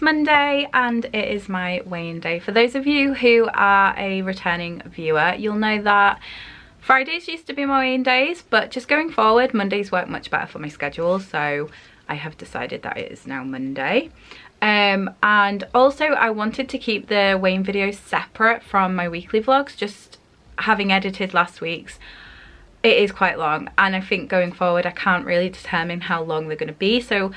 Monday and it is my weigh-in day. For those of you who are a returning viewer, you'll know that Fridays used to be my weigh-in days, but just going forward, Mondays work much better for my schedule, so I have decided that it is now Monday. And also I wanted to keep the weigh-in videos separate from my weekly vlogs. Just having edited last week's, it is quite long, and I think going forward I can't really determine how long they're going to be, so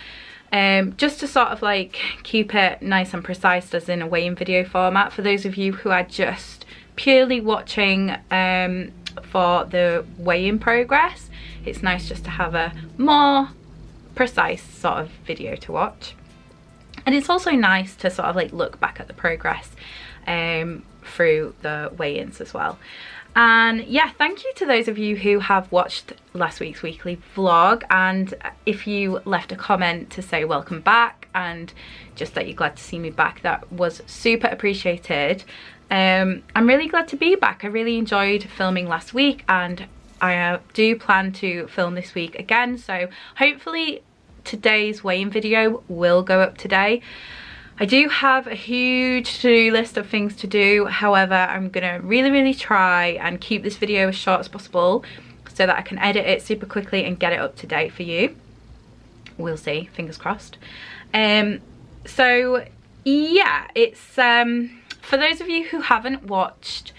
just to sort of like keep it nice and precise as in a weigh-in video format. For those of you who are just purely watching for the weigh-in progress, it's nice just to have a more precise sort of video to watch. And it's also nice to sort of like look back at the progress through the weigh-ins as well. And yeah, thank you to those of you who have watched last week's weekly vlog, and if you left a comment to say welcome back and just that you're glad to see me back, that was super appreciated. I'm really glad to be back. I really enjoyed filming last week, and I do plan to film this week again, so hopefully today's weigh-in video will go up today. I do have a huge to-do list of things to do, however I'm gonna really try and keep this video as short as possible so that I can edit it super quickly and get it up to date for you. We'll see, fingers crossed. So yeah, it's for those of you who haven't watched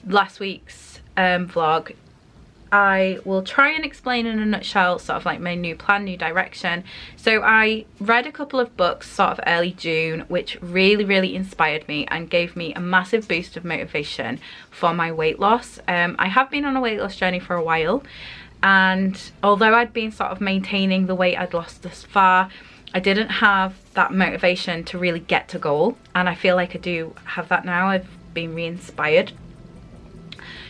last week's vlog, I will try and explain in a nutshell sort of like my new plan, new direction. So I read a couple of books sort of early June which really inspired me and gave me a massive boost of motivation for my weight loss. I have been on a weight loss journey for a while, and although I'd been sort of maintaining the weight I'd lost thus far, I didn't have that motivation to really get to goal, and I feel like I do have that now. I've been re-inspired.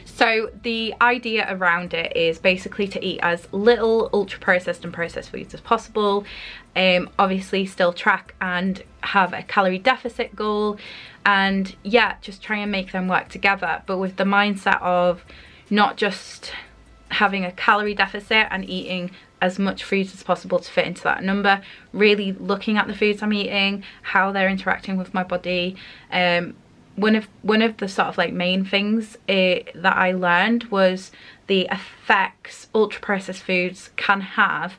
So the idea around it is basically to eat as little ultra processed and processed foods as possible. Obviously still track and have a calorie deficit goal, and yeah, just try and make them work together, but with the mindset of not just having a calorie deficit and eating as much food as possible to fit into that number, really looking at the foods I'm eating, how they're interacting with my body. One of the sort of like main things that I learned was the effects ultra processed foods can have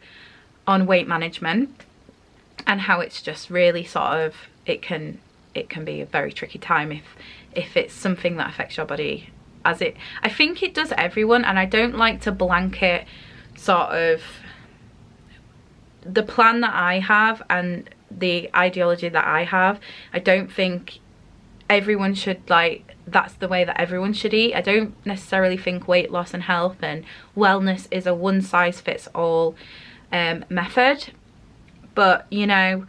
on weight management, and how it's just really sort of, it can be a very tricky time if it's something that affects your body, as I think it does everyone. And I don't like to blanket sort of the plan that I have and the ideology that I have. I don't think everyone should, like, that's the way that everyone should eat. I don't necessarily think weight loss and health and wellness is a one size fits all method, but you know,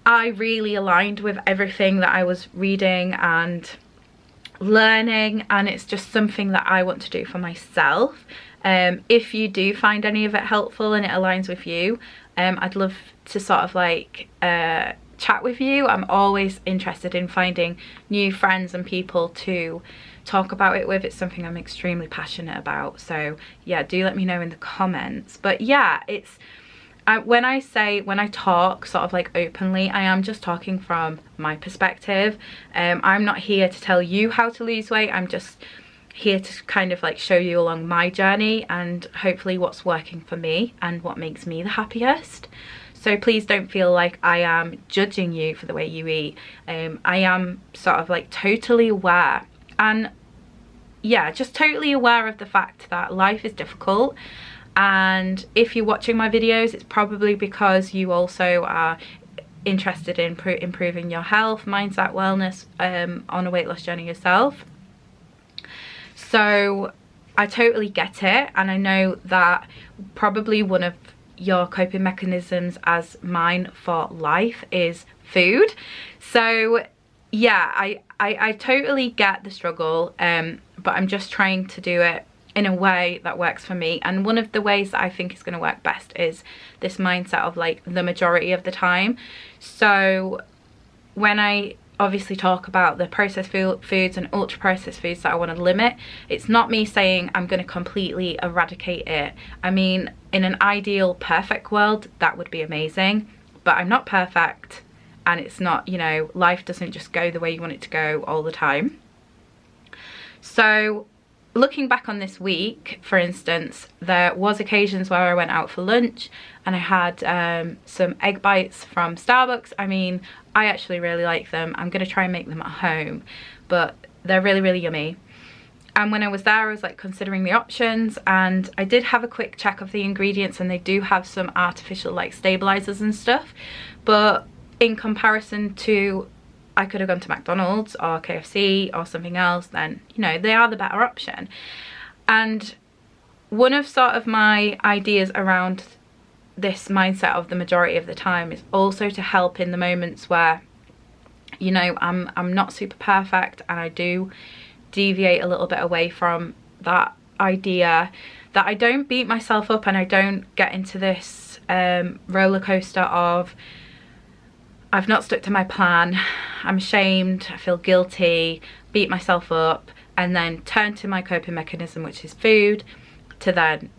I really aligned with everything that I was reading and learning, and it's just something that I want to do for myself. If you do find any of it helpful and it aligns with you, I'd love to sort of like chat with you. I'm always interested in finding new friends and people to talk about it with. It's something I'm extremely passionate about, so yeah, do let me know in the comments. But yeah, it's when I talk sort of like openly, I am just talking from my perspective. I'm not here to tell you how to lose weight. I'm just here to kind of like show you along my journey and hopefully what's working for me and what makes me the happiest. So please don't feel like I am judging you for the way you eat. I am sort of like totally aware, and yeah, just totally aware of the fact that life is difficult. And if you're watching my videos, it's probably because you also are interested in improving your health, mindset, wellness, on a weight loss journey yourself. So I totally get it, and I know that probably one of your coping mechanisms, as mine for life, is food. So yeah, I totally get the struggle, but I'm just trying to do it in a way that works for me. And one of the ways that I think is going to work best is this mindset of like the majority of the time. So when I obviously talk about the processed foods and ultra processed foods that I want to limit, it's not me saying I'm going to completely eradicate it. I mean, in an ideal perfect world that would be amazing, but I'm not perfect, and it's not, you know, life doesn't just go the way you want it to go all the time. So looking back on this week, for instance, there was occasions where I went out for lunch and I had some egg bites from Starbucks. I mean, I actually really like them. I'm going to try and make them at home, but they're really, really yummy. And when I was there, I was like considering the options, and I did have a quick check of the ingredients, and they do have some artificial like stabilizers and stuff, but in comparison to, I could have gone to McDonald's or KFC or something else, then, you know, they are the better option. And one of sort of my ideas around this mindset of the majority of the time is also to help in the moments where, you know, I'm not super perfect and I do deviate a little bit away from that idea, that I don't beat myself up and I don't get into this roller coaster of, I've not stuck to my plan, I'm ashamed, I feel guilty, beat myself up, and then turn to my coping mechanism, which is food, to then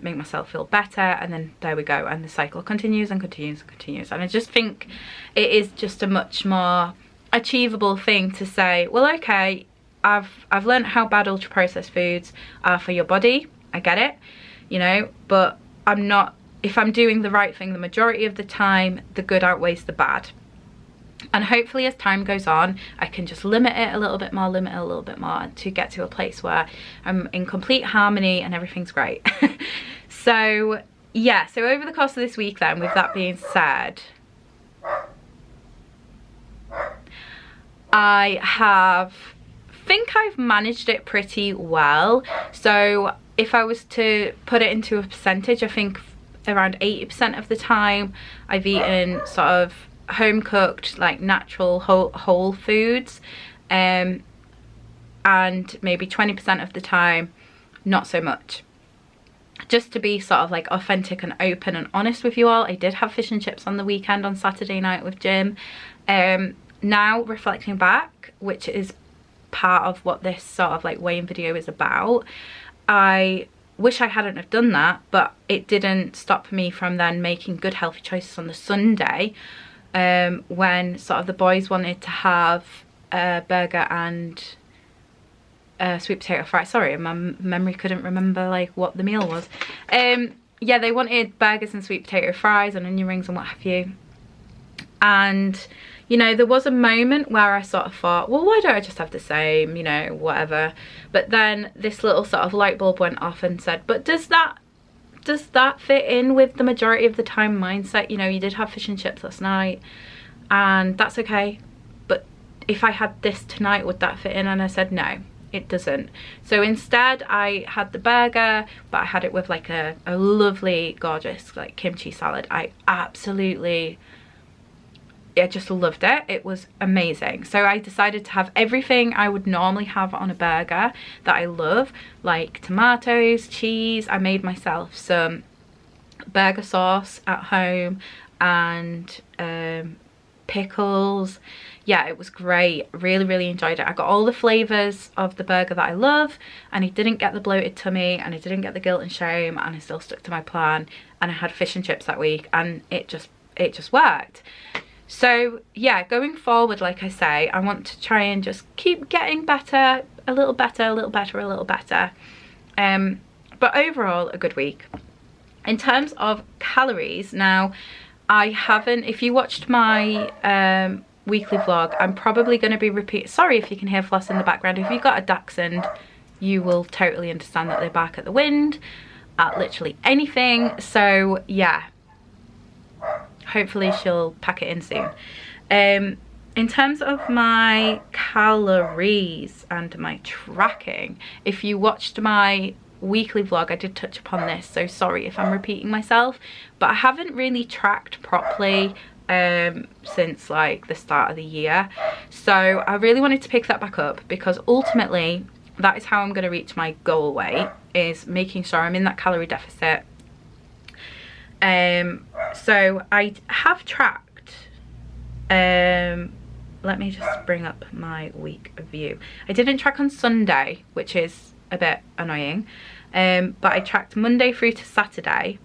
make myself feel better, and then there we go, and the cycle continues and continues and continues. And I just think it is just a much more achievable thing to say, well, okay, I've learned how bad ultra processed foods are for your body, I get it, you know, but I'm not, if I'm doing the right thing the majority of the time, the good outweighs the bad. And hopefully as time goes on, I can just limit it a little bit more, to get to a place where I'm in complete harmony and everything's great. So yeah, so over the course of this week then, with that being said, I think I've managed it pretty well. So if I was to put it into a percentage, I think around 80% of the time I've eaten sort of home cooked, like natural whole foods, and maybe 20% of the time not so much. Just to be sort of like authentic and open and honest with you all, I did have fish and chips on the weekend on Saturday night with Jim. Now reflecting back, which is part of what this sort of like weighing video is about, I wish I hadn't have done that, but it didn't stop me from then making good healthy choices on the Sunday, when sort of the boys wanted to have a burger and sweet potato fries. Sorry, my memory couldn't remember like what the meal was. Yeah, they wanted burgers and sweet potato fries and onion rings and what have you. And you know, there was a moment where I sort of thought, well, why don't I just have the same, you know, whatever. But then this little sort of light bulb went off and said, but does that fit in with the majority of the time mindset? You know, you did have fish and chips last night and that's okay, but if I had this tonight, would that fit in? And I said no, it doesn't. So instead I had the burger, but I had it with like a lovely gorgeous like kimchi salad. I just loved it. It was amazing. So I decided to have everything I would normally have on a burger that I love, like tomatoes, cheese. I made myself some burger sauce at home and pickles. Yeah, it was great. Really, really enjoyed it. I got all the flavors of the burger that I love, and I didn't get the bloated tummy, and I didn't get the guilt and shame, and I still stuck to my plan, and I had fish and chips that week, and it just worked. So yeah, going forward, like I say, I want to try and just keep getting better, a little better, a little better, a little better. But overall, a good week. In terms of calories, now I haven't, if you watched my weekly vlog, I'm probably going to be sorry if you can hear Floss in the background. If you've got a dachshund, you will totally understand that they bark at the wind, at literally anything. So yeah, hopefully she'll pack it in soon. In terms of my calories and my tracking, if you watched my weekly vlog, I did touch upon this, so sorry if I'm repeating myself, but I haven't really tracked properly since like the start of the year. So I really wanted to pick that back up, because ultimately that is how I'm going to reach my goal weight, is making sure I'm in that calorie deficit. So I have tracked, let me just bring up my week view. I didn't track on Sunday, which is a bit annoying, but I tracked Monday through to Saturday,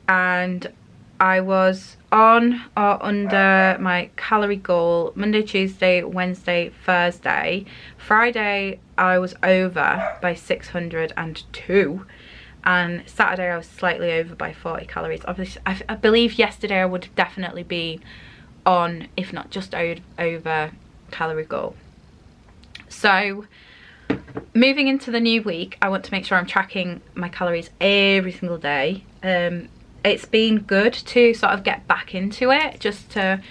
and I was on or under my calorie goal Monday, Tuesday, Wednesday, Thursday. Friday I was over by 602, and Saturday I was slightly over by 40 calories. Obviously I believe yesterday I would have definitely been on, if not just over calorie goal. So moving into the new week, I want to make sure I'm tracking my calories every single day. It's been good to sort of get back into it, just to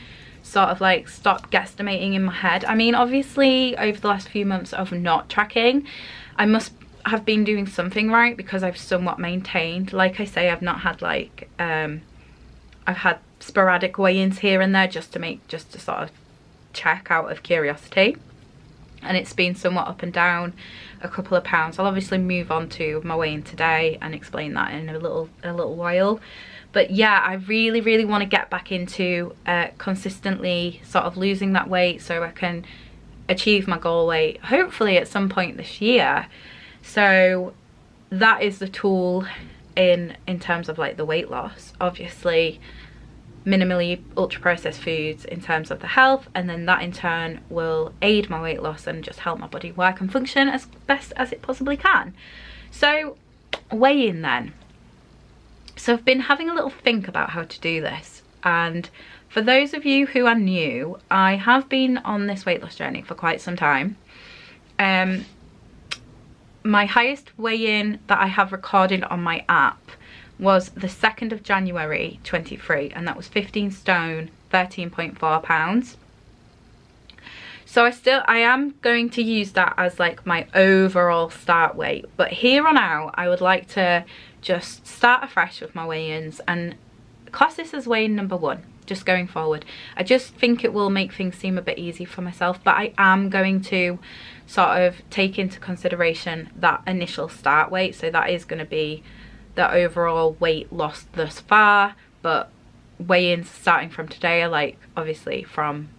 sort of like stop guesstimating in my head. I mean, obviously over the last few months of not tracking, I must have been doing something right, because I've somewhat maintained. Like I say, I've not had like I've had sporadic weigh-ins here and there just to sort of check out of curiosity, and it's been somewhat up and down, a couple of pounds. I'll obviously move on to my weigh-in today and explain that in a little while. But yeah, I really want to get back into consistently sort of losing that weight, so I can achieve my goal weight hopefully at some point this year. So that is the tool in terms of like the weight loss. Obviously minimally ultra processed foods in terms of the health, and then that in turn will aid my weight loss and just help my body work and function as best as it possibly can. So weigh-in then. So I've been having a little think about how to do this, and for those of you who are new, I have been on this weight loss journey for quite some time. My highest weigh-in that I have recorded on my app was the 2nd of January 23, and that was 15 stone 13.4 pounds. So I am going to use that as like my overall start weight, but here on out I would like to just start afresh with my weigh-ins and class this as weigh-in number 1 just going forward. I just think it will make things seem a bit easy for myself, but I am going to sort of take into consideration that initial start weight. So that is going to be the overall weight loss thus far, but weigh-ins starting from today are like obviously from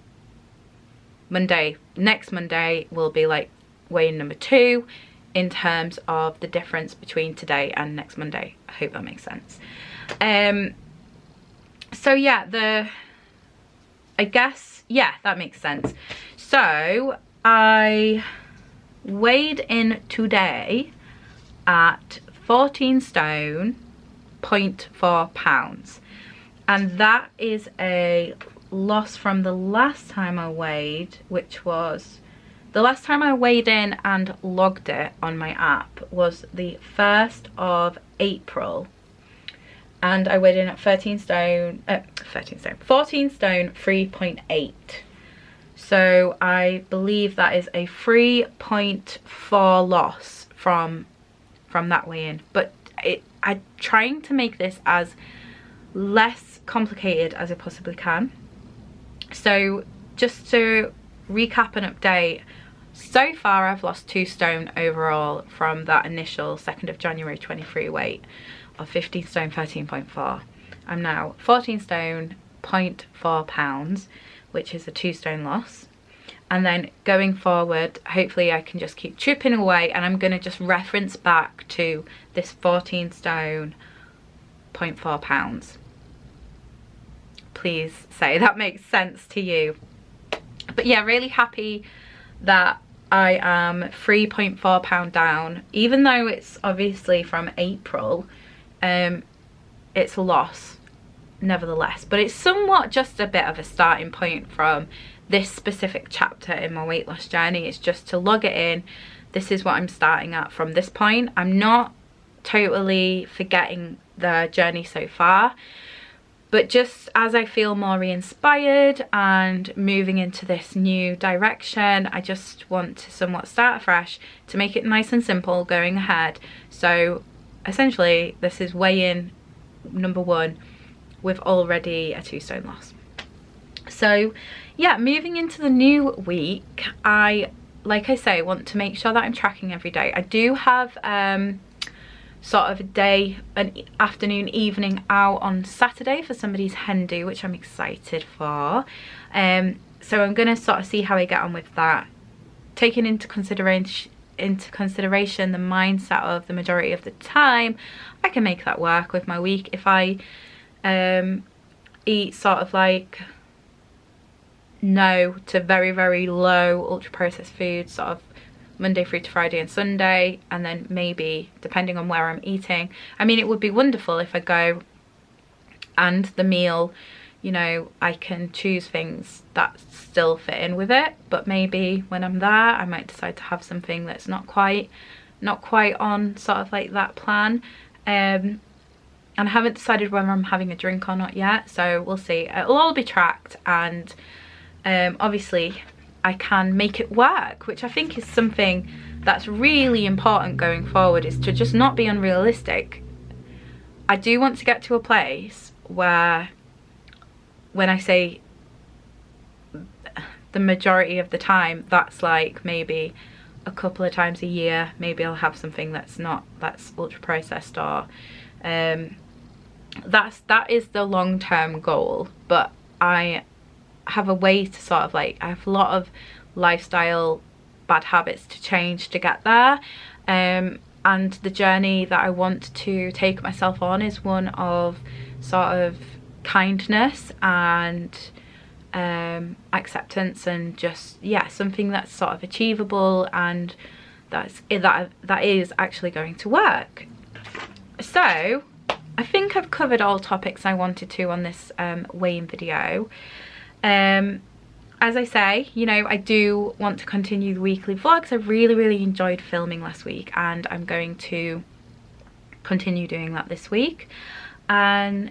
Monday, next Monday will be like weigh-in number 2 in terms of the difference between today and next Monday. I hope that makes sense. So yeah, I guess, yeah, that makes sense. So I weighed in today at 14 stone 0.4 pounds, and that is a loss from the last time I weighed, which was the last time I weighed in and logged it on my app was the 1st of April, and I weighed in at 14 stone 3.8. So I believe that is a 3.4 loss from that weigh-in, but I'm trying to make this as less complicated as I possibly can. So just to recap and update, so far I've lost 2 stone overall from that initial 2nd of January 23 weight of 15 stone 13.4. I'm now 14 stone 0.4 pounds, which is a 2 stone loss. And then going forward, hopefully I can just keep chipping away, and I'm going to just reference back to this 14 stone 0.4 pounds. Please say that makes sense to you. But yeah, really happy that I am 3.4 pound down, even though it's obviously from April. It's a loss nevertheless, but it's somewhat just a bit of a starting point from this specific chapter in my weight loss journey. It's just to log it in. This is what I'm starting at from this point. I'm not totally forgetting the journey so far, but just as I feel more re-inspired and moving into this new direction, I just want to somewhat start afresh to make it nice and simple going ahead. So essentially this is weigh-in number 1 with already a 2 stone loss. So yeah, moving into the new week, like I say, want to make sure that I'm tracking every day. I do have sort of a day, an afternoon, evening out on Saturday for somebody's hen do, which I'm excited for. So I'm gonna sort of see how I get on with that, taking into consideration the mindset of the majority of the time I can make that work with my week. If I eat sort of like no to very, very low ultra processed food sort of Monday through to Friday and Sunday, and then maybe depending on where I'm eating. I mean, it would be wonderful if I go and the meal, you know, I can choose things that still fit in with it, but maybe when I'm there I might decide to have something that's not quite on sort of like that plan. And I haven't decided whether I'm having a drink or not yet, so we'll see. It'll all be tracked, and obviously I can make it work, which I think is something that's really important going forward, is to just not be unrealistic. I do want to get to a place where, when I say the majority of the time, that's like maybe a couple of times a year, maybe I'll have something that's ultra processed, or that is the long-term goal. But I have a way to sort of like, I have a lot of lifestyle bad habits to change to get there, and the journey that I want to take myself on is one of sort of kindness and acceptance, and just, yeah, something that's sort of achievable and that is actually going to work. So I think I've covered all topics I wanted to on this weigh-in video. As I say, you know, I do want to continue the weekly vlogs. I really enjoyed filming last week, and I'm going to continue doing that this week. And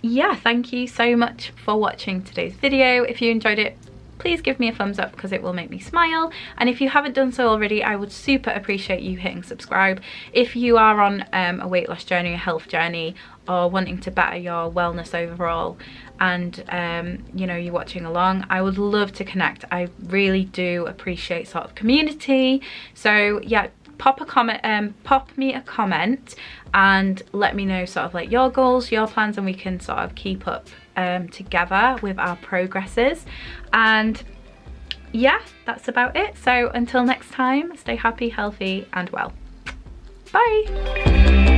yeah, thank you so much for watching today's video. If you enjoyed it, please give me a thumbs up because it will make me smile. And if you haven't done so already, I would super appreciate you hitting subscribe. If you are on a weight loss journey, a health journey, or wanting to better your wellness overall, and you know, you're watching along, I would love to connect. I really do appreciate sort of community. So yeah, pop me a comment and let me know sort of like your goals, your plans, and we can sort of keep up together with our progresses. And yeah, that's about it. So until next time, stay happy, healthy and well. Bye.